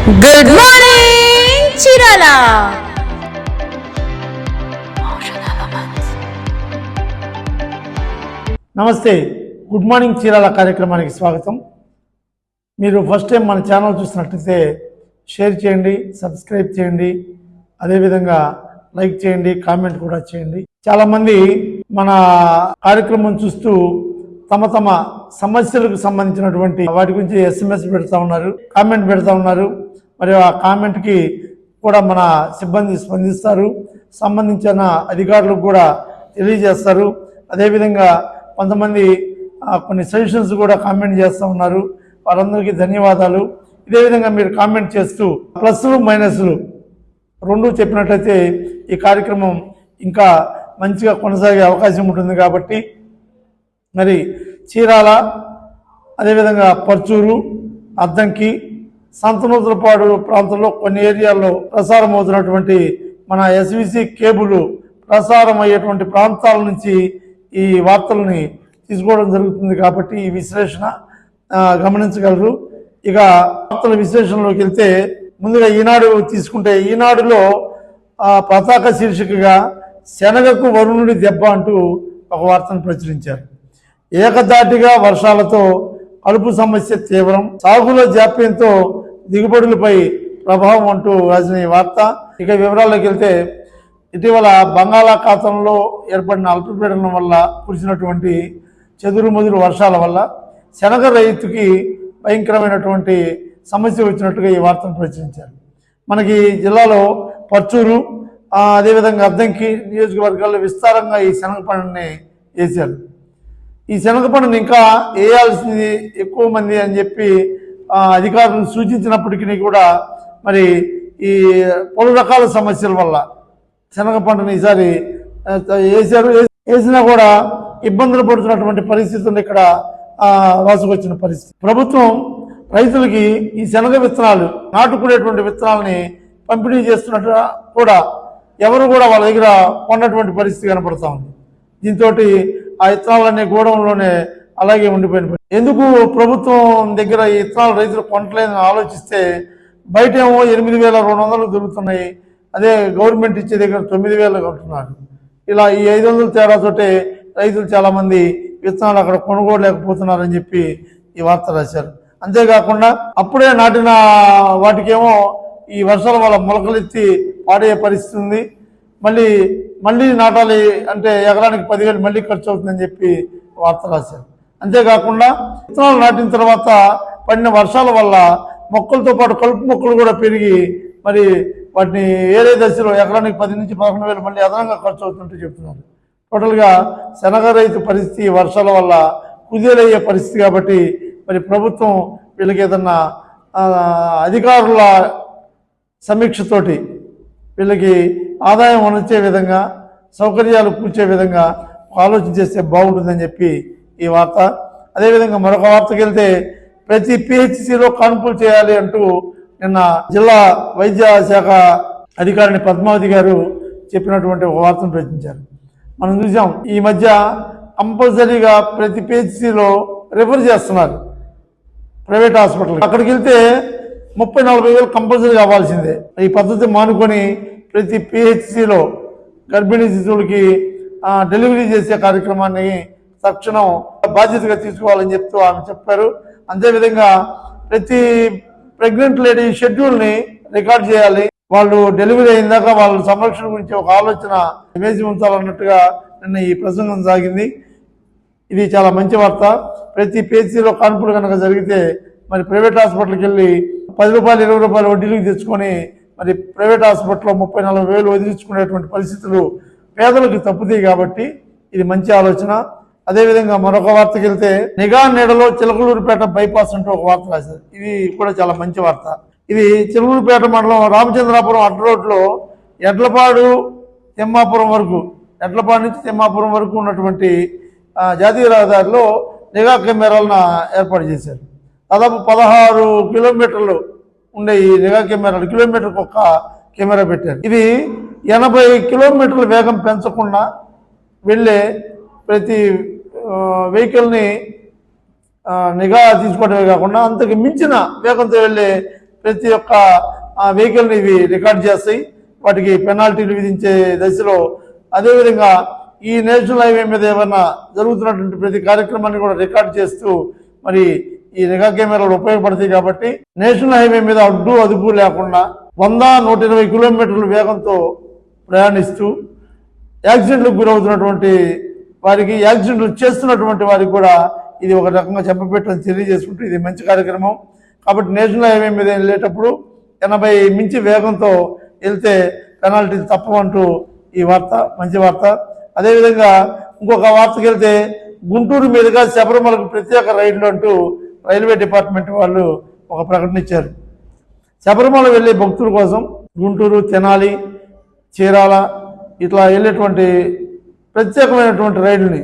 Good morning Chirala. నమస్తే, good morning Chirala కార్యక్రమానికి స్వాగతం. మీరు ఫస్ట్ టైం మన ఛానల్ చూసినట్లయితే షేర్ చేయండి, సబ్స్క్రైబ్ చేయండి, అదేవిధంగా లైక్ చేయండి, కామెంట్ కూడా చేయండి. చాలామంది మన కార్యక్రమం చూస్తూ తమ తమ సమస్యలకు సంబంధించినటువంటి వాటి గురించి SMS పెడతా ఉన్నారు, కామెంట్ పెడతా ఉన్నారు. మరియు ఆ కామెంట్కి కూడా మన సిబ్బంది స్పందిస్తారు, సంబంధించిన అధికారులకు కూడా తెలియజేస్తారు. అదేవిధంగా కొంతమంది కొన్ని సజెషన్స్ కూడా కామెంట్ చేస్తూ ఉన్నారు. వారందరికీ ధన్యవాదాలు. ఇదే విధంగా మీరు కామెంట్ చేస్తూ ప్లస్లు మైనస్లు రెండు చెప్పినట్లయితే ఈ కార్యక్రమం ఇంకా మంచిగా కొనసాగే అవకాశం ఉంటుంది. కాబట్టి మరి చీరాల, అదేవిధంగా పర్చూరు, అద్దంకి, సంతనూతలపాడు ప్రాంతంలో కొన్ని ఏరియాల్లో ప్రసారం అవుతున్నటువంటి మన SVC కేబుల్ ప్రసారం అయ్యేటువంటి ప్రాంతాల నుంచి ఈ వార్తలని తీసుకోవడం జరుగుతుంది. కాబట్టి ఈ విశ్లేషణ గమనించగలరు. ఇక వార్తల విశ్లేషణలోకి వెళ్తే ముందుగా ఈనాడు తీసుకుంటే, ఈనాడులో పతాక శీర్షికగా శనగకు వరుణుడి దెబ్బ అంటూ ఒక వార్తను ప్రచురించారు. ఏకదాటిగా వర్షాలతో కలుపు సమస్య తీవ్రం, సాగులో జాప్యంతో దిగుబడులపై ప్రభావం అంటూ రాసిన ఈ వార్త. ఇక వివరాల్లోకి వెళ్తే, ఇటీవల బంగాళాఖాతంలో ఏర్పడిన అల్పపీడనం వల్ల కురిసినటువంటి చెదురుమదురు వర్షాల వల్ల శనగ రైతుకి భయంకరమైనటువంటి సమస్య వచ్చినట్టుగా ఈ వార్తను ప్రచురించారు. మనకి జిల్లాలో పర్చూరు, అదేవిధంగా అద్దంకి నియోజకవర్గాల్లో విస్తారంగా ఈ శనగ పంటని వేశారు. ఈ శనగ పంటను ఇంకా వేయాల్సింది ఎక్కువ మంది అని చెప్పి అధికారులు సూచించినప్పటికీ కూడా మరి ఈ పలు రకాల సమస్యల వల్ల శనగ పంటను ఈసారి వేశారు. వేసినా కూడా ఇబ్బందులు పడుతున్నటువంటి పరిస్థితులు ఇక్కడ రాసుకొచ్చిన పరిస్థితి. ప్రభుత్వం రైతులకి ఈ శనగ విత్తనాలు, నాటుకునేటువంటి విత్తనాలని పంపిణీ చేస్తున్నట్టు కూడా ఎవరు కూడా వాళ్ళ దగ్గర కొన్నటువంటి పరిస్థితి కనపడుతూ ఉంది. దీంతో ఆ విత్తనాలన్నీ గోడౌన్లోనే అలాగే ఉండిపోయిన. ఎందుకు ప్రభుత్వం దగ్గర ఈ విత్తనాలు రైతులు కొనట్లేదని ఆలోచిస్తే, బయట ఏమో 8,200 దొరుకుతున్నాయి, అదే గవర్నమెంట్ ఇచ్చే దగ్గర 9,000 కొంటున్నారు. ఇలా ఈ 500 తేడాతోటే రైతులు చాలామంది విత్తనాలు అక్కడ కొనుగోలేకపోతున్నారని చెప్పి ఈ వార్త రాశారు. అంతేకాకుండా అప్పుడే నాటిన వాటికేమో ఈ వర్షాల వల్ల మొలకలెత్తి పాడే పరిస్థితి ఉంది. మళ్ళీ నాటాలి అంటే ఎకరానికి 10,000 మళ్ళీ ఖర్చు అవుతుందని చెప్పి వార్త రాశారు. అంతేకాకుండా విత్తనాలు నాటిన తర్వాత పడిన వర్షాల వల్ల మొక్కలతో పాటు కలుపు మొక్కలు కూడా పెరిగి మరి వాటిని వేరే దశలో ఎకరానికి 10,000 నుంచి 11,000 మళ్ళీ అదనంగా ఖర్చు అవుతుంటూ చెప్తున్నారు. టోటల్గా శనగ రైతు పరిస్థితి వర్షాల వల్ల కుదేలయ్యే పరిస్థితి. కాబట్టి మరి ప్రభుత్వం వీళ్ళకి ఏదన్నా అధికారుల సమీక్షతోటి వీళ్ళకి ఆదాయం వచ్చే విధంగా, సౌకర్యాలు కూర్చే విధంగా ఆలోచన చేస్తే బాగుంటుందని చెప్పి ఈ వార్త. అదేవిధంగా మరొక వార్తకి వెళ్తే, ప్రతి PHCలో కాన్పులు చేయాలి అంటూ నిన్న జిల్లా వైద్య శాఖ అధికారిని పద్మావతి గారు చెప్పినటువంటి ఒక వార్తను ప్రచురించారు. మనం చూసాం ఈ మధ్య కంపల్సరీగా ప్రతి PHCలో రిఫర్ చేస్తున్నారు ప్రైవేట్ హాస్పిటల్. అక్కడికి వెళ్తే 30-40 వేలు కంపల్సరీ కావాల్సిందే. ఈ పద్ధతి మానుకొని ప్రతి PHCలో గర్భిణీ శిశువులకి డెలివరీ చేసే కార్యక్రమాన్ని తక్షణం బాధ్యతగా తీసుకోవాలని చెప్తూ ఆమె చెప్పారు. అదేవిధంగా ప్రతి ప్రెగ్నెంట్ లేడీ షెడ్యూల్ని రికార్డ్ చేయాలి. వాళ్ళు డెలివరీ అయిందాక వాళ్ళ సంరక్షణ గురించి ఒక ఆలోచన వేసి ఉంచాలన్నట్టుగా నిన్న ఈ ప్రసంగం సాగింది. ఇది చాలా మంచి వార్త. ప్రతి PHCలో కాన్పులు కనుక జరిగితే మరి ప్రైవేట్ హాస్పిటల్కి వెళ్ళి 10 రూపాయలు 20 రూపాయలు వడ్డీలకు తెచ్చుకొని మరి ప్రైవేట్ హాస్పిటల్లో 30-40 వేలు వదిలించుకునేటువంటి పరిస్థితులు పేదలకు తప్పుతాయి. కాబట్టి ఇది మంచి ఆలోచన. అదేవిధంగా మరొక వార్తకి వెళ్తే, నిఘా నీడలో చిలకలూరుపేట బైపాస్ అంటూ ఒక వార్త రాశారు. ఇది కూడా చాలా మంచి వార్త. ఇది చిలకలూరుపేట మండలం రామచంద్రాపురం అడ్డ రోడ్లో ఎడ్లపాడు నుంచి తిమ్మాపురం వరకు ఉన్నటువంటి జాతీయ రహదారిలో నిఘా కెమెరాలను ఏర్పాటు చేశారు. దాదాపు 16 కిలోమీటర్లు ఉండే ఈ నిఘా కెమెరాలు, కిలోమీటర్కి ఒక కెమెరా పెట్టారు. ఇది 80 కిలోమీటర్ల వేగం పెంచకుండా వెళ్ళే ప్రతి వెహికల్ని నిఘా తీసుకోవడమే కాకుండా అంతకు మించిన వేగంతో వెళ్ళే ప్రతి ఒక్క వెహికల్ని ఇవి రికార్డ్ చేస్తాయి, వాటికి పెనాల్టీలు విధించే దశలో. అదేవిధంగా ఈ నేషనల్ హైవే మీద ఏమైనా జరుగుతున్నటువంటి ప్రతి కార్యక్రమాన్ని కూడా రికార్డ్ చేస్తూ మరి ఈ నిఘా కెమెరాలు ఉపయోగపడతాయి. కాబట్టి నేషనల్ హైవే మీద అడ్డు అదుపు లేకుండా 100-120 కిలోమీటర్ల వేగంతో ప్రయాణిస్తూ యాక్సిడెంట్లకు గురవుతున్నటువంటి వారికి, యాక్సిడెంట్లు చేస్తున్నటువంటి వారికి కూడా ఇది ఒక రకంగా చెప్పబెట్టని తెలియజేసుకుంటూ ఇది మంచి కార్యక్రమం. కాబట్టి నేషనల్ హైవే మీద వెళ్ళేటప్పుడు 80 మించి వేగంతో వెళ్తే పెనాల్టీ తప్పవంటూ ఈ వార్త మంచి వార్త. అదేవిధంగా ఇంకొక వార్తకి వెళ్తే గుంటూరు మీదుగా శబరిమలకు ప్రత్యేక రైళ్లు అంటూ రైల్వే డిపార్ట్మెంట్ వాళ్ళు ఒక ప్రకటన ఇచ్చారు. శబరిమల వెళ్ళే భక్తుల కోసం గుంటూరు, తెనాలి, చీరాల ఇట్లా వెళ్ళేటువంటి ప్రత్యేకమైనటువంటి రైళ్లని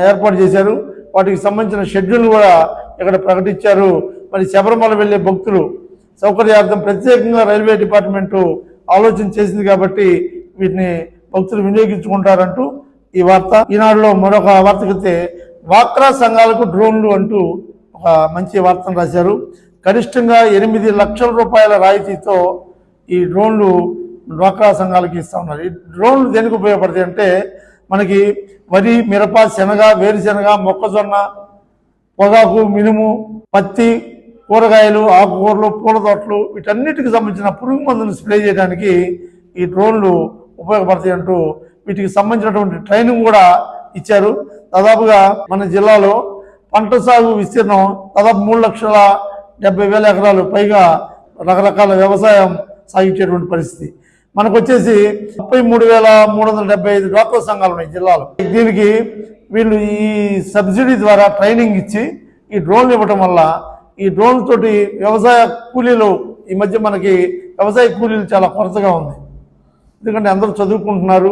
ఏర్పాటు చేశారు. వాటికి సంబంధించిన షెడ్యూల్ని కూడా ఇక్కడ ప్రకటించారు. మరి శబరిమల వెళ్ళే భక్తులు సౌకర్యార్థం ప్రత్యేకంగా రైల్వే డిపార్ట్మెంటు ఆలోచన చేసింది కాబట్టి వీటిని భక్తులు వినియోగించుకుంటారంటూ ఈ వార్త. ఈనాడులో మరొక వార్తకైతే డ్వాక్రా సంఘాలకు డ్రోన్లు అంటూ ఒక మంచి వార్తను రాశారు. గరిష్టంగా 8 లక్షల రూపాయల రాయితీతో ఈ డ్రోన్లు డ్వాక్రా సంఘాలకి ఇస్తా ఉన్నారు. ఈ డ్రోన్లు దేనికి ఉపయోగపడతాయి అంటే మనకి వరి, మిరప, శనగ, వేరుశెనగ, మొక్కజొన్న, పొగాకు, మినుము, పత్తి, కూరగాయలు, ఆకుకూరలు, పూల తోటలు వీటన్నిటికి సంబంధించిన పురుగు మందులు స్ప్రే చేయడానికి ఈ డ్రోన్లు ఉపయోగపడతాయి అంటూ వీటికి సంబంధించినటువంటి ట్రైనింగ్ కూడా ఇచ్చారు. దాదాపుగా మన జిల్లాలో పంట సాగు విస్తీర్ణం దాదాపు 3,70,000 ఎకరాలు పైగా రకరకాల వ్యవసాయం సాగించేటువంటి పరిస్థితి. మనకు వచ్చేసి 33,375 డ్వాక్రా సంఘాలు ఉన్నాయి జిల్లాలో. దీనికి వీళ్ళు ఈ సబ్సిడీ ద్వారా ట్రైనింగ్ ఇచ్చి ఈ డ్రోన్లు ఇవ్వటం వల్ల ఈ డ్రోన్ తోటి వ్యవసాయ కూలీలు, ఈ మధ్య మనకి వ్యవసాయ కూలీలు చాలా కొరతగా ఉంది. ఎందుకంటే అందరూ చదువుకుంటున్నారు,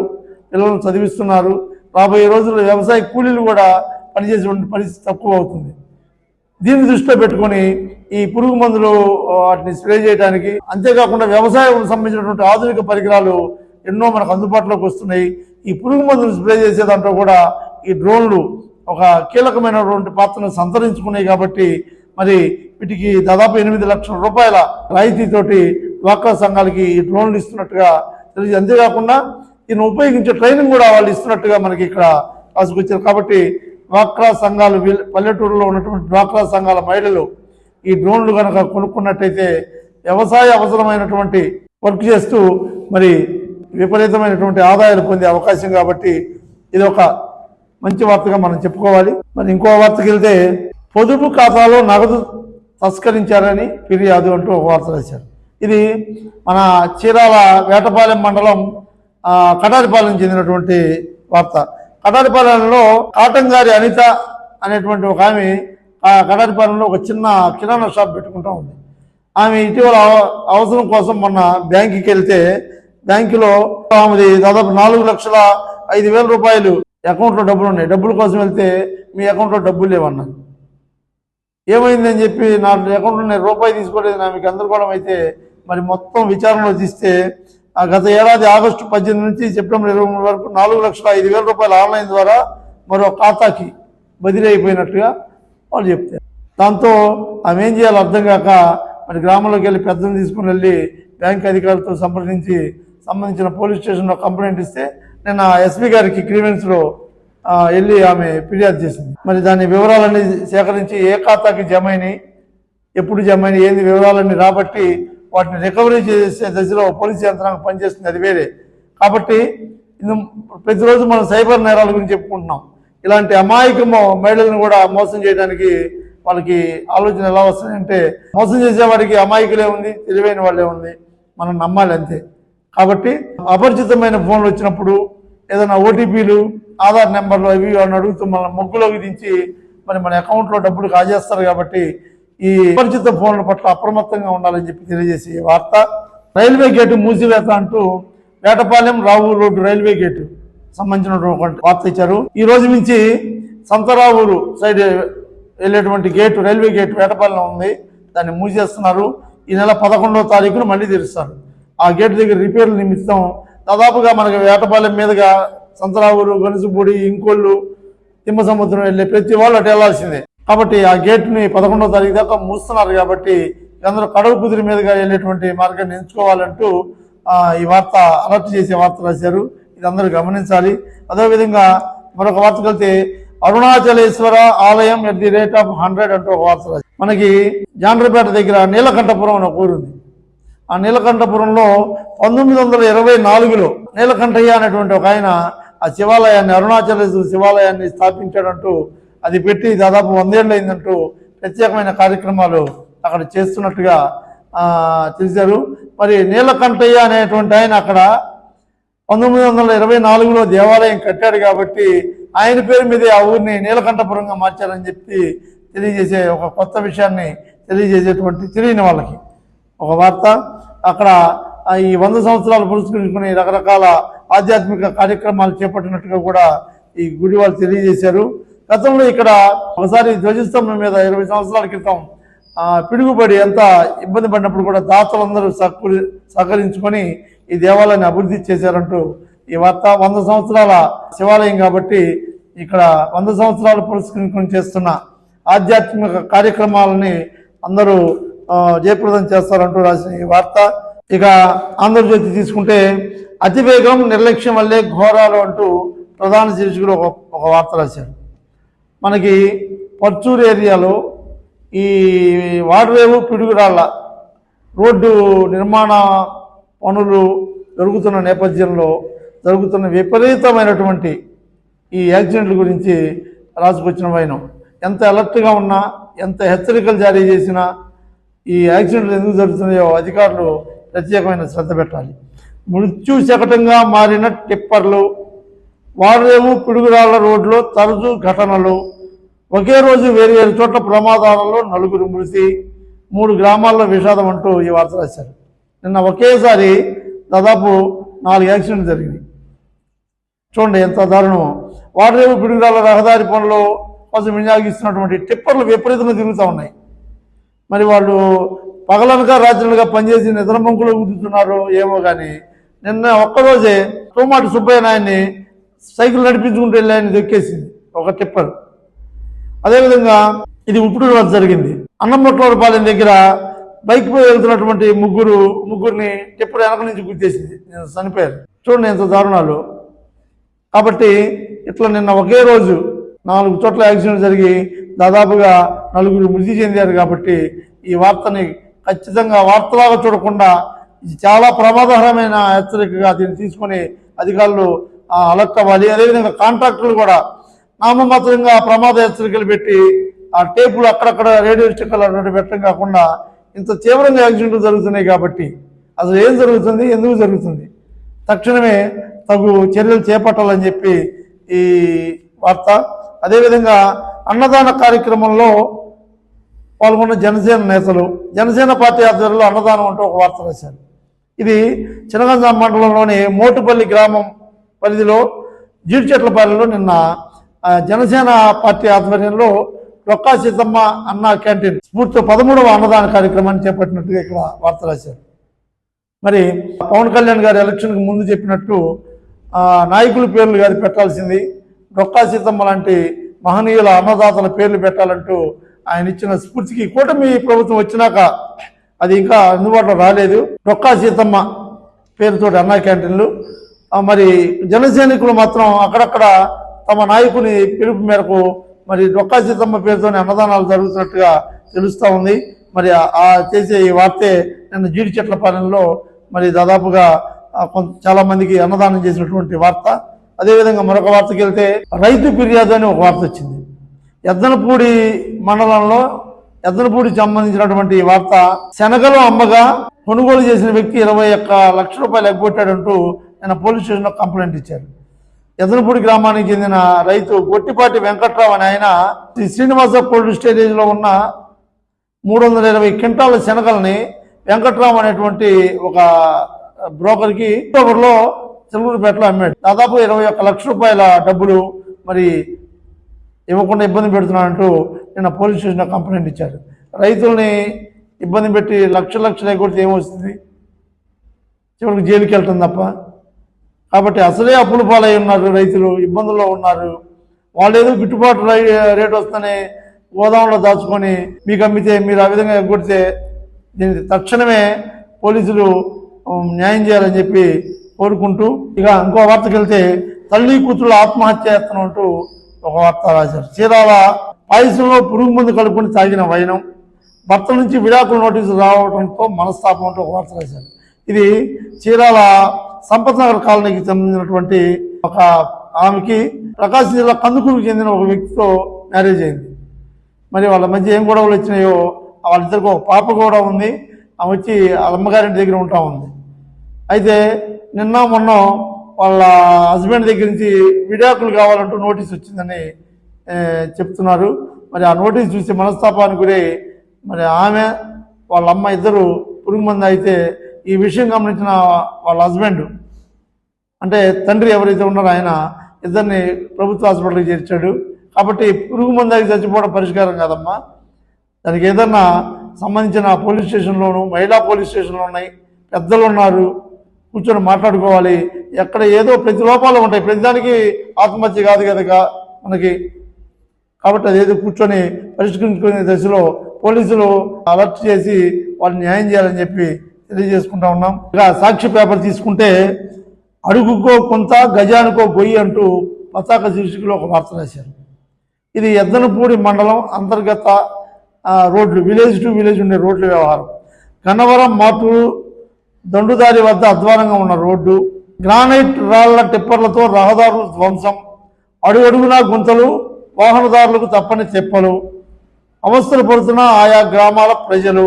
పిల్లలను చదివిస్తున్నారు. రాబోయే రోజుల్లో వ్యవసాయ కూలీలు కూడా పనిచేసేటువంటి పరిస్థితి తక్కువ అవుతుంది. దీన్ని దృష్టిలో పెట్టుకొని ఈ పురుగు మందులు వాటిని స్ప్రే చేయడానికి, అంతేకాకుండా వ్యవసాయం సంబంధించినటువంటి ఆధునిక పరికరాలు ఎన్నో మనకు అందుబాటులోకి వస్తున్నాయి. ఈ పురుగు మందులు స్ప్రే చేసే దాంట్లో కూడా ఈ డ్రోన్లు ఒక కీలకమైనటువంటి పాత్రను సంతరించుకున్నాయి. కాబట్టి మరి వీటికి దాదాపు 8 లక్షల రూపాయల రాయితీతోటి డ్వాక్రా సంఘాలకి ఈ డ్రోన్లు ఇస్తున్నట్టుగా తెలియదు. అంతేకాకుండా దీన్ని ఉపయోగించే ట్రైనింగ్ కూడా వాళ్ళు ఇస్తున్నట్టుగా మనకి ఇక్కడ రాసుకొచ్చారు. కాబట్టి డ్వాక్రా సంఘాలు, పల్లెటూరులో ఉన్నటువంటి డ్వాక్రా సంఘాల మహిళలు ఈ డ్రోన్లు కనుక కొనుక్కున్నట్టయితే వ్యవసాయ అవసరమైనటువంటి వర్క్ చేస్తూ మరి విపరీతమైనటువంటి ఆదాయాలు పొందే అవకాశం. కాబట్టి ఇది ఒక మంచి వార్తగా మనం చెప్పుకోవాలి. మరి ఇంకో వార్తకి వెళ్తే పొదుపు ఖాతాలో నగదు తస్కరించారని ఫిర్యాదు అంటూ ఒక వార్త రాశారు. ఇది మన చీరాల వేటపాలెం మండలం కటారిపాలెం చెందినటువంటి వార్త. కటారిపాలెంలో కాటంగారి అనిత అనేటువంటి ఒక ఆమె కటారిపాలెంలో ఒక చిన్న కిరాణా షాప్ పెట్టుకుంటూ ఉంది. ఆమె ఇటీవల అవసరం కోసం మొన్న బ్యాంకుకి వెళ్తే బ్యాంకులో ఆమెది దాదాపు 4,05,000 రూపాయలు అకౌంట్లో డబ్బులు ఉన్నాయి. డబ్బుల కోసం వెళ్తే మీ అకౌంట్లో డబ్బులు లేవన్నారు. ఏమైందని చెప్పి నా అకౌంట్లో నేను రూపాయి తీసుకోలేదు నా మీకు అందరుకోవడం అయితే మరి మొత్తం విచారణలో తీస్తే గత ఏడాది ఆగస్టు 18 నుంచి సెప్టెంబర్ 23 వరకు 4,05,000 రూపాయలు ఆన్లైన్ ద్వారా మరో ఖాతాకి బదిలీ అయిపోయినట్టుగా వాళ్ళు చెప్తారు. దాంతో ఆమె ఏం చేయాలో అర్థం కాక మరి గ్రామంలోకి వెళ్ళి పెద్దలు తీసుకుని వెళ్ళి బ్యాంక్ అధికారులతో సంబంధించిన పోలీస్ స్టేషన్లో కంప్లైంట్ ఇస్తే నేను ఎస్పీ గారికి గ్రీవెన్స్లో వెళ్ళి ఆమె ఫిర్యాదు చేసింది. మరి దాని వివరాలన్నీ సేకరించి ఏ ఖాతాకి జమ అయినాయి, ఎప్పుడు జమ అయినాయి, ఏంది వివరాలన్నీ రాబట్టి వాటిని రికవరీ చేసే దశలో పోలీసు యంత్రాంగం పనిచేస్తుంది, అది వేరే. కాబట్టి ప్రతిరోజు మనం సైబర్ నేరాల గురించి చెప్పుకుంటున్నాం. ఇలాంటి అమాయక మహిళలను కూడా మోసం చేయడానికి వాళ్ళకి ఆలోచన ఎలా వస్తుందంటే మోసం చేసేవాడికి అమాయకులే ఉంది, తెలివైన వాళ్ళే ఉంది, మనం నమ్మాలి అంతే. కాబట్టి అపరిచితమైన ఫోన్లు వచ్చినప్పుడు ఏదైనా ఓటీపీలు, ఆధార్ నెంబర్లు అవి అని అడుగుతూ మన మొగ్గులోకి దించి మరి మన అకౌంట్లో డబ్బులు కాజేస్తారు. కాబట్టి ఈ అపరిచిత ఫోన్ల పట్ల అప్రమత్తంగా ఉండాలని చెప్పి తెలియజేసి వార్త. రైల్వే గేటు మూసివేత అంటూ Vetapalem Ravuru road railway gate సంబంధించినటువంటి వార్త ఇచ్చారు. ఈ రోజు నుంచి సంతరావూరు సైడ్ వెళ్ళేటువంటి గేటు, రైల్వే గేటు వేటపాలెం ఉంది, దాన్ని మూసేస్తున్నారు. ఈ నెల 11వ తారీఖున మళ్ళీ తెరుస్తారు. ఆ గేటు దగ్గర రిపేర్ల నిమిత్తం దాదాపుగా మనకి వేటపాలెం మీదుగా సంతరావూరు, గనుసుపూడి, ఇంకోళ్ళు, తిమ్మసముద్రం వెళ్ళే ప్రతి వాళ్ళు అటు వెళ్లాల్సిందే. కాబట్టి ఆ గేట్ని 11వ తారీఖు దాకా మూస్తున్నారు. కాబట్టి అందరూ కడవ కుదిరి మీదుగా వెళ్ళేటువంటి మార్గాన్ని ఎంచుకోవాలంటూ ఈ వార్త అలర్ట్ చేసే వార్త రాశారు. ఇది అందరూ గమనించాలి. అదేవిధంగా మరొక వార్త కలితే అరుణాచలేశ్వర ఆలయం ఎట్ ది రేట్ ఆఫ్ 100 అంటూ ఒక వార్త రాశారు. మనకి జాండ్రపేట దగ్గర నీలకంఠపురం అనే ఊరుంది. ఆ నీలకంఠపురంలో 1924లో నీలకంఠయ్య అనేటువంటి ఒక ఆయన ఆ శివాలయాన్ని, అరుణాచలేశ్వర శివాలయాన్ని స్థాపించాడంటూ, అది పెట్టి దాదాపు 100 ఏళ్ళు అయిందంటూ ప్రత్యేకమైన కార్యక్రమాలు అక్కడ చేస్తున్నట్టుగా తెలిసారు. మరి నీలకంఠయ్య అనేటువంటి ఆయన అక్కడ 1924లో దేవాలయం కట్టాడు కాబట్టి ఆయన పేరు మీదే ఆ ఊరిని నీలకంఠపురంగా మార్చారని చెప్పి తెలియజేసే ఒక కొత్త విషయాన్ని తెలియజేసేటువంటి తెలియని వాళ్ళకి ఒక వార్త. అక్కడ ఈ 100 సంవత్సరాలు పురస్కరించుకుని రకరకాల ఆధ్యాత్మిక కార్యక్రమాలు చేపట్టినట్టుగా కూడా ఈ గుడి వాళ్ళు తెలియజేశారు. గతంలో ఇక్కడ ఒకసారి ధ్వజస్తంభం మీద 20 సంవత్సరాల క్రితం పిడుగుపడి ఎంత ఇబ్బంది పడినప్పుడు కూడా దాతలందరూ సహకరించుకొని ఈ దేవాలయాన్ని అభివృద్ధి చేశారంటూ ఈ వార్త. 100 సంవత్సరాల శివాలయం కాబట్టి ఇక్కడ 100 సంవత్సరాలు పురస్కరించుకొని చేస్తున్న ఆధ్యాత్మిక కార్యక్రమాలని అందరూ జయప్రదం చేస్తారంటూ రాసిన ఈ వార్త. ఇక ఆంధ్రజ్యోతి తీసుకుంటే అతివేగం నిర్లక్ష్యం వల్లే ఘోరాలు అంటూ ప్రధాన శీర్షికలో ఒక వార్త రాశారు. మనకి పర్చూరు ఏరియాలో ఈ వాడరేవు పిడుగురాళ్ళ రోడ్డు నిర్మాణ పనులు జరుగుతున్న నేపథ్యంలో జరుగుతున్న విపరీతమైనటువంటి ఈ యాక్సిడెంట్ల గురించి రాసుకొచ్చిన వైనం. ఎంత అలర్ట్గా ఉన్నా, ఎంత హెచ్చరికలు జారీ చేసినా ఈ యాక్సిడెంట్లు ఎందుకు జరుగుతున్నాయో అధికారులు ప్రత్యేకమైన శ్రద్ధ పెట్టాలి. మృత్యు శకటంగా మారిన టిప్పర్లు, వాడరేవు పిడుగురాళ్ల రోడ్లో తరచూ ఘటనలు, ఒకే రోజు వేరు చోట్ల ప్రమాదాలలో 4 మృతి, 3 గ్రామాల్లో విషాదం అంటూ ఈ వార్త రాశారు. నిన్న ఒకేసారి దాదాపు 4 యాక్సిడెంట్లు జరిగినాయి. చూడండి ఎంత దారుణమో. వాడరేవు పిడుగురాళ్ల రహదారి పనులు కోసం వినియోగిస్తున్నటువంటి టిప్పర్లు విపరీతంగా తిరుగుతూ ఉన్నాయి. మరి వాళ్ళు పగలనగా రాత్రులుగా పనిచేసి నిద్రమంకులు కుదురుతున్నారు ఏమో కానీ నిన్న ఒక్కరోజే తోమాటి సుబ్బయ్య నాయన్ని సైకిల్ నడిపించుకుంటూ వెళ్ళి ఆయన దొక్కేసింది ఒక టిప్పర్. అదేవిధంగా ఇది ఉప్పుడూరు వద్ద జరిగింది. అన్నంబొట్లపాలెం దగ్గర బైక్ పై వెళ్తున్నటువంటి ముగ్గురిని టిప్పర్ వెనక నుంచి గుర్తేసింది, చనిపోయారు. చూడండి ఎంత దారుణాలు. కాబట్టి ఇట్లా నిన్న ఒకే రోజు 4 చోట్ల యాక్సిడెంట్ జరిగి దాదాపుగా 4 మృతి చెందారు. కాబట్టి ఈ వార్తని ఖచ్చితంగా వార్తలాగా చూడకుండా ఇది చాలా ప్రమాదకరమైన హెచ్చరికగా దీన్ని తీసుకొని అధికారులు అలర్ట్ అవ్వాలి. అదేవిధంగా కాంట్రాక్టర్లు కూడా నామమాత్రంగా ప్రమాద హెచ్చరికలు పెట్టి ఆ టేపులు అక్కడక్కడ రేడియో స్టిక్కర్లు అటువంటి పెట్టడం కాకుండా ఇంత తీవ్రంగా యాక్సిడెంట్లు జరుగుతున్నాయి. కాబట్టి అసలు ఏం జరుగుతుంది, ఎందుకు జరుగుతుంది, తక్షణమే తగు చర్యలు చేపట్టాలని చెప్పి ఈ వార్త. అదేవిధంగా అన్నదాన కార్యక్రమంలో పాల్గొన్న జనసేన నేతలు, జనసేన పార్టీ ఆధ్వర్యంలో అన్నదానం అంటూ ఒక వార్త రాశారు. ఇది చినగంజాం మండలంలోని మోటుపల్లి గ్రామం పరిధిలో జీడిచెట్లపల్లిలో నిన్న జనసేన పార్టీ ఆధ్వర్యంలో రొక్కా సీతమ్మ అన్న క్యాంటీన్ స్ఫూర్తితో 13వ అన్నదాన కార్యక్రమాన్ని చేపట్టినట్టుగా ఇక్కడ వార్త రాశారు. మరి పవన్ కళ్యాణ్ గారు ఎలక్షన్కి ముందు చెప్పినట్టు నాయకుల పేర్లు గారు పెట్టాల్సింది, రొక్కా సీతమ్మ లాంటి మహనీయుల అన్నదాతల పేర్లు పెట్టాలంటూ ఆయన ఇచ్చిన స్ఫూర్తికి కూటమి ప్రభుత్వం వచ్చినాక అది ఇంకా అందుబాటులో రాలేదు. రొక్కా సీతమ్మ పేరుతో అన్నా క్యాంటీన్లు. మరి జనసైనికులు మాత్రం అక్కడక్కడ తమ నాయకుని పిలుపు మేరకు మరి రొక్కా సీతమ్మ పేరుతోనే అన్నదానాలు జరుగుతున్నట్టుగా తెలుస్తూ ఉంది. మరి చేసే ఈ వార్తే నిన్న జీడిచెట్లపాలెంలో మరి దాదాపుగా చాలా మందికి అన్నదానం చేసినటువంటి వార్త. అదేవిధంగా మరొక వార్తకి వెళ్తే రైతు ఫిర్యాదు అని ఒక వార్త వచ్చింది. ఎద్దనపూడి మండలంలో ఎద్దనపూడికి సంబంధించినటువంటి వార్త. శనగలు అమ్మగా కొనుగోలు చేసిన వ్యక్తి 21 లక్షల రూపాయలు ఎగ్గొట్టాడంటూ నిన్న పోలీస్ స్టేషన్లో కంప్లైంట్ ఇచ్చారు. ఎద్దనపూడి గ్రామానికి చెందిన రైతు గొట్టిపాటి వెంకట్రావు అని ఆయన శ్రీనివాస కోల్డ్ స్టోరేజ్లో ఉన్న 320 క్వింటాల శనగల్ని వెంకట్రావు అనేటువంటి ఒక బ్రోకర్కి అక్టోబర్లో చిలుకూరుపేటలో అమ్మాడు. దాదాపు 21 లక్షల రూపాయల డబ్బులు మరి ఇవ్వకుండా ఇబ్బంది పెడుతున్నాడంటూ నిన్న పోలీస్ స్టేషన్లో కంప్లైంట్ ఇచ్చారు. రైతుల్ని ఇబ్బంది పెట్టి లక్షలు ఎగ్గొడితే ఏమొస్తుంది, చివరికి జైలుకి వెళ్తుంది తప్ప. కాబట్టి అసలే అప్పుల పాలై ఉన్నారు, రైతులు ఇబ్బందుల్లో ఉన్నారు. వాళ్ళు ఏదో గిట్టుబాటు రేటు వస్తేనే గోదాంలో దాచుకొని మీకు అమ్మితే మీరు ఆ విధంగా ఎగ్గొడితే దీనికి తక్షణమే పోలీసులు న్యాయం చేయాలని చెప్పి కోరుకుంటూ ఇక ఇంకో వార్తకి వెళ్తే తల్లి కూతురు ఆత్మహత్య యత్నం అంటూ ఒక వార్త రాశారు. చీరాల పాయసంలో పురుగు మందు కలుపుకొని తాగిన వైనం, భర్త నుంచి విడాకుల నోటీసులు రావడంతో మనస్తాపం అంటూ ఒక వార్త రాశారు. ఇది చీరాల సంపత్ నగర్ కాలనీకి చెందినటువంటి ఒక ఆమెకి ప్రకాశం జిల్లా కందుకూరుకు చెందిన ఒక వ్యక్తితో మ్యారేజ్ అయింది. మరి వాళ్ళ మధ్య ఏం గొడవలు వచ్చినాయో వాళ్ళిద్దరికి ఒక పాప కూడా ఉంది. ఆమె వచ్చి వాళ్ళ అమ్మగారింటి దగ్గర ఉంటా ఉంది. అయితే నిన్న మొన్న వాళ్ళ హస్బెండ్ దగ్గర నుంచి విడాకులు కావాలంటూ నోటీస్ వచ్చిందని చెప్తున్నారు. మరి ఆ నోటీస్ చూసి మనస్తాపానికి గురై మరి ఆమె వాళ్ళ అమ్మ ఇద్దరు పురుగు మంది అయితే ఈ విషయం గమనించిన వాళ్ళ హస్బెండ్ అంటే తండ్రి ఎవరైతే ఉన్నారో ఆయన ఇద్దరిని ప్రభుత్వ హాస్పిటల్కి చేర్చాడు. కాబట్టి పురుగు మందాకి చచ్చిపోవడం పరిష్కారం కాదమ్మా, దానికి ఏదన్నా సంబంధించిన పోలీస్ స్టేషన్లోను మహిళా పోలీస్ స్టేషన్లు ఉన్నాయి, పెద్దలు ఉన్నారు, కూర్చొని మాట్లాడుకోవాలి. ఎక్కడ ఏదో ప్రతి లోపాలు ఉంటాయి, ప్రతిదానికి ఆత్మహత్య కాదు కదా మనకి. కాబట్టి అదేదో కూర్చొని పరిష్కరించుకునే దశలో పోలీసులు అలర్ట్ చేసి వాళ్ళని న్యాయం చేయాలని చెప్పి తెలియజేసుకుంటా ఉన్నాం. ఇక సాక్షి పేపర్ తీసుకుంటే అడుగుకో కొంత గజానికో గొయ్యి అంటూ పతాక శీర్షికలో ఒక వార్త రాశారు. ఇది ఎద్దనపూడి మండలం అంతర్గత రోడ్లు, విలేజ్ టు విలేజ్ ఉండే రోడ్ల వ్యవహారం. గన్నవరం మాటూరు దండుదారి వద్ద అధ్వానంగా ఉన్న రోడ్డు, గ్రానైట్ రాళ్ల టిప్పర్లతో రహదారులు ధ్వంసం, అడుగడుగునా గుంతలు, వాహనదారులకు తప్పని తెప్పలు, అవస్థలు పడుతున్న ఆయా గ్రామాల ప్రజలు,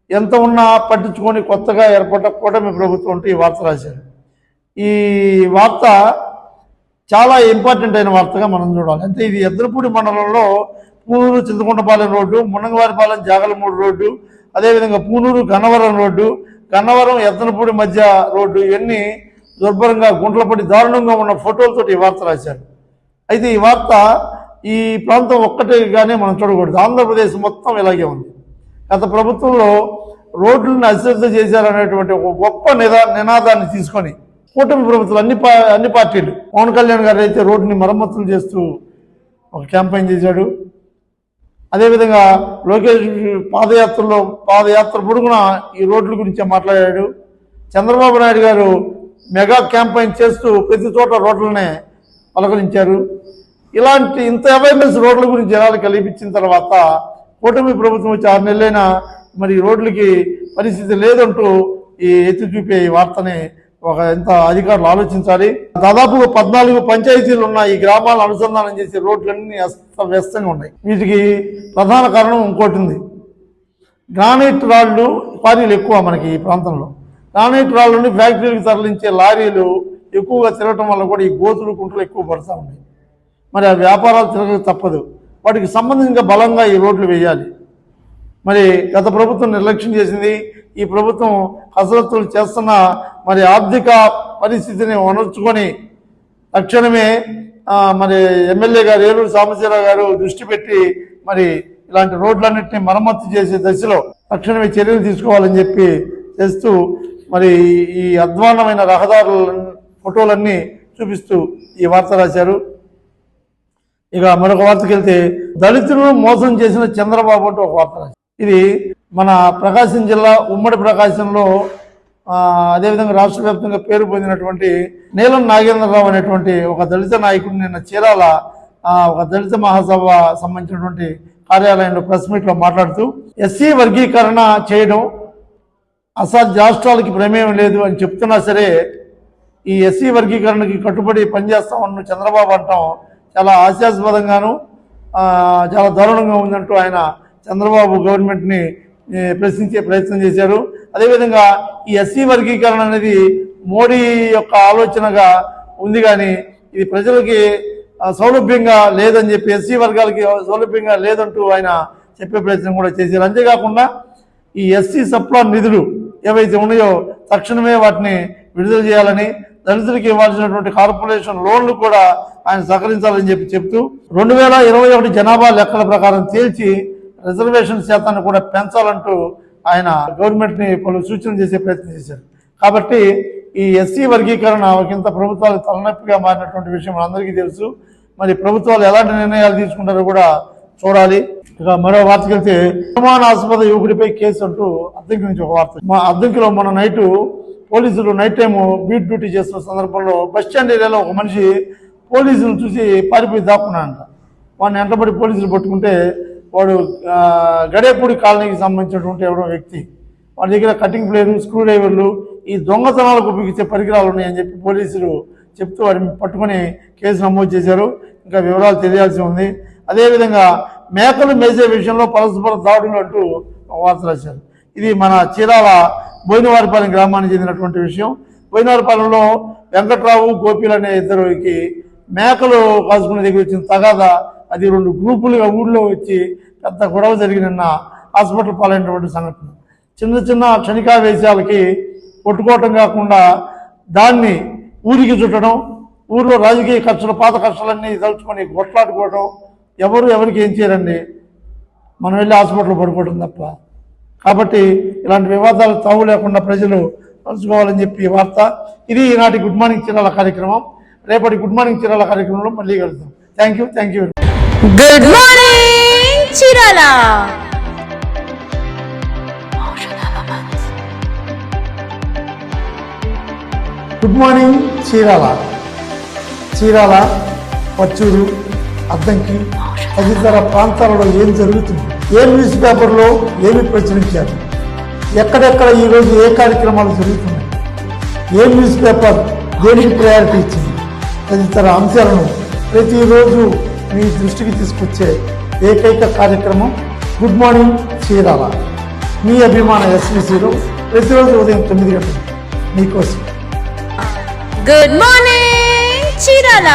ఎంత ఉన్నా పట్టించుకొని కొత్తగా ఏర్పడ్డ కూటమి ప్రభుత్వం అంటూ ఈ వార్త రాశారు. ఈ వార్త చాలా ఇంపార్టెంట్ అయిన వార్తగా మనం చూడాలి. అంటే ఇది ఎద్దనపూడి మండలంలో పూనూరు చింతకుంటపాలెం రోడ్డు, మున్నంగవారిపాలెం జాగలమూడు రోడ్డు, అదేవిధంగా పూనూరు గన్నవరం రోడ్డు, గన్నవరం ఎద్దనపూడి మధ్య రోడ్డు, ఇవన్నీ దుర్భరంగా గుంటలపడి దారుణంగా ఉన్న ఫోటోలతో ఈ వార్త రాశారు. అయితే ఈ వార్త ఈ ప్రాంతం ఒక్కటిగానే మనం చూడకూడదు, ఆంధ్రప్రదేశ్ మొత్తం ఇలాగే ఉంది. గత ప్రభుత్వంలో రోడ్లను అశ్రద్ధ చేశారనేటువంటి ఒక గొప్ప నినాదాన్ని తీసుకొని కూటమి ప్రభుత్వాలు అన్ని పార్టీలు, పవన్ కళ్యాణ్ గారు అయితే రోడ్డుని మరమ్మతులు చేస్తూ ఒక క్యాంపెయిన్ చేశాడు. అదేవిధంగా లోకేష్ పాదయాత్ర పొడుగున ఈ రోడ్ల గురించే మాట్లాడాడు. చంద్రబాబు నాయుడు గారు మెగా క్యాంపెయిన్ చేస్తూ ప్రతి చోట రోడ్లనే పలకరించారు. ఇలాంటి ఇంత అవేర్నెస్ రోడ్ల గురించి జనాలు కల్పించిన తర్వాత కూటమి ప్రభుత్వం వచ్చి 6 నెలలైనా మరి రోడ్లకి పరిస్థితి లేదంటూ ఈ ఎత్తి చూపే ఈ వార్తని ఎంత అధికారులు ఆలోచించాలి. దాదాపుగా 14 పంచాయతీలు ఉన్న ఈ గ్రామాలను అనుసంధానం చేసే రోడ్లన్నీ అస్తవ్యస్తంగా ఉన్నాయి. వీటికి ప్రధాన కారణం ఇంకోటి ఉంది. గ్రానైట్ రాళ్లు క్వారీలు ఎక్కువ మనకి ఈ ప్రాంతంలో. గ్రానైట్ రాళ్ళని ఫ్యాక్టరీలకు తరలించే లారీలు ఎక్కువగా తిరగటం వల్ల కూడా ఈ గోతులు కుంటలు ఎక్కువ పడుతూ ఉన్నాయి. మరి ఆ వ్యాపారాలు తిరగక తప్పదు. వాటికి సంబంధించిన బలంగా ఈ రోడ్లు వేయాలి. మరి గత ప్రభుత్వం నిర్లక్ష్యం చేసింది. ఈ ప్రభుత్వం కసరత్తులు చేస్తున్న మరి ఆర్థిక పరిస్థితిని వనర్చుకొని తక్షణమే మరి ఎమ్మెల్యే గారు ఏలూరు సాంబశివరావు గారు దృష్టి పెట్టి మరి ఇలాంటి రోడ్లన్నింటినీ మరమ్మతు చేసే దశలో తక్షణమే చర్యలు తీసుకోవాలని చెప్పి చేస్తూ మరి ఈ అధ్వాన్నమైన రహదారుల ఫోటోలన్నీ చూపిస్తూ ఈ వార్త రాశారు. ఇక మరొక వార్తకి వెళ్తే దళితులను మోసం చేసిన చంద్రబాబు అంటూ ఒక వార్త రాశారు. ఇది మన ప్రకాశం జిల్లా ఉమ్మడి ప్రకాశంలో అదేవిధంగా రాష్ట్ర వ్యాప్తంగా పేరు పొందినటువంటి నీలం నాగేంద్రరావు అనేటువంటి ఒక దళిత నాయకుడు నిన్న చీరాల ఒక దళిత మహాసభ సంబంధించినటువంటి కార్యాలయంలో ప్రెస్ మీట్లో మాట్లాడుతూ ఎస్సీ వర్గీకరణ చేయడం అసాధ్య, రాష్ట్రాలకి ప్రమేయం లేదు అని చెప్తున్నా సరే ఈ ఎస్సీ వర్గీకరణకి కట్టుబడి పనిచేస్తామన్న చంద్రబాబు అంటాం చాలా హాస్యాస్పదంగాను చాలా దారుణంగా ఉందంటూ ఆయన చంద్రబాబు గవర్నమెంట్ని ప్రశ్నించే ప్రయత్నం చేశారు. అదేవిధంగా ఈ ఎస్సీ వర్గీకరణ అనేది మోడీ యొక్క ఆలోచనగా ఉంది, కానీ ఇది ప్రజలకి సౌలభ్యంగా లేదని చెప్పి ఎస్సీ వర్గాలకి సౌలభ్యంగా లేదంటూ ఆయన చెప్పే ప్రయత్నం కూడా చేశారు. అంతేకాకుండా ఈ ఎస్సీ సప్లా నిధులు ఏవైతే ఉన్నాయో తక్షణమే వాటిని విడుదల చేయాలని, దళితులకు ఇవ్వాల్సినటువంటి కార్పొరేషన్ లోన్లు కూడా ఆయన సహకరించాలని చెప్తూ 2021 జనాభా లెక్కల ప్రకారం తేల్చి రిజర్వేషన్ శాతాన్ని కూడా పెంచాలంటూ ఆయన గవర్నమెంట్ని పలు సూచనలు చేసే ప్రయత్నం చేశారు. కాబట్టి ఈ ఎస్సీ వర్గీకరణ ఒకంత ప్రభుత్వాలు తలనొప్పిగా మారినటువంటి విషయం అందరికీ తెలుసు. మరి ప్రభుత్వాలు ఎలాంటి నిర్ణయాలు తీసుకుంటారో కూడా చూడాలి. ఇక మరో వార్తకి వెళ్తే అనుమానాస్పద యువకుడిపై కేసు అంటూ అద్దంకి నుంచి ఒక వార్త. మా అద్దంకిలో మన నైట్ పోలీసులు నైట్ టైం బీట్ డ్యూటీ చేస్తున్న సందర్భంలో బస్టాండ్ ఏరియాలో ఒక మనిషి పోలీసులను చూసి పారిపోయి దాక్కున్నాడంట. వాడిని వెంటబడి పోలీసులు పట్టుకుంటే వాడు గడేపూడి కాలనీకి సంబంధించినటువంటి ఎవరో వ్యక్తి, వాడి దగ్గర కటింగ్ ప్లేయర్లు, స్క్రూ డ్రైవర్లు, ఈ దొంగతనాలకు ఉపయోగించే పరికరాలు ఉన్నాయని చెప్పి పోలీసులు చెప్తూ వాడిని పట్టుకొని కేసు నమోదు చేశారు. ఇంకా వివరాలు తెలియాల్సి ఉంది. అదేవిధంగా మేకలు మేసే విషయంలో పరస్పర దాడులు అంటూ వార్త రాశారు. ఇది మన చీరాల బోయినవారిపాలెం గ్రామానికి చెందినటువంటి విషయం. బోయినవారిపాలెంలో వెంకట్రావు, గోపీలు అనే ఇద్దరికి మేకలు కాసుకునే దగ్గర వచ్చిన తగాదా, అది 2 గ్రూపులుగా ఊళ్ళో వచ్చి పెద్ద గొడవ జరిగిన హాస్పిటల్ పాలైనటువంటి సంఘటన. చిన్న చిన్న క్షణికావేశాలకి కొట్టుకోవటం కాకుండా దాన్ని ఊరికి చుట్టడం, ఊళ్ళో రాజకీయ ఖర్చులు, పాత ఖర్చులన్నీ తలుచుకొని కొట్లాడుకోవడం, ఎవరికి ఏం చేయరండి, మనం వెళ్ళి హాస్పిటల్లో పడుకోవడం తప్ప. కాబట్టి ఇలాంటి వివాదాలు తావు లేకుండా ప్రజలు కలుసుకోవాలని చెప్పి ఈ వార్త. ఇది ఈనాటి గుడ్ మార్నింగ్ చీరాల కార్యక్రమం. రేపటి గుడ్ మార్నింగ్ చీరాల కార్యక్రమంలో మళ్ళీ కలుద్దాం. Thank you. Good morning Chirala. Good morning Chirala, Parchur, Addanki తదితర ప్రాంతాలలో ఏం జరుగుతుంది, ఏ న్యూస్ పేపర్లో ఏమి ప్రచురించారు, ఎక్కడెక్కడ ఈరోజు ఏ కార్యక్రమాలు జరుగుతున్నాయి, ఏ న్యూస్ పేపర్ దేనికి ప్రయారిటీ ఇచ్చింది, తదితర అంశాలను ప్రతిరోజు మీ దృష్టికి తీసుకొచ్చే ఏకైక కార్యక్రమం గుడ్ మార్నింగ్ చీరాల. మీ అభిమాన SVCలో ప్రతిరోజు ఉదయం 9 గంటలకు మీకోసం. Good morning Chirala.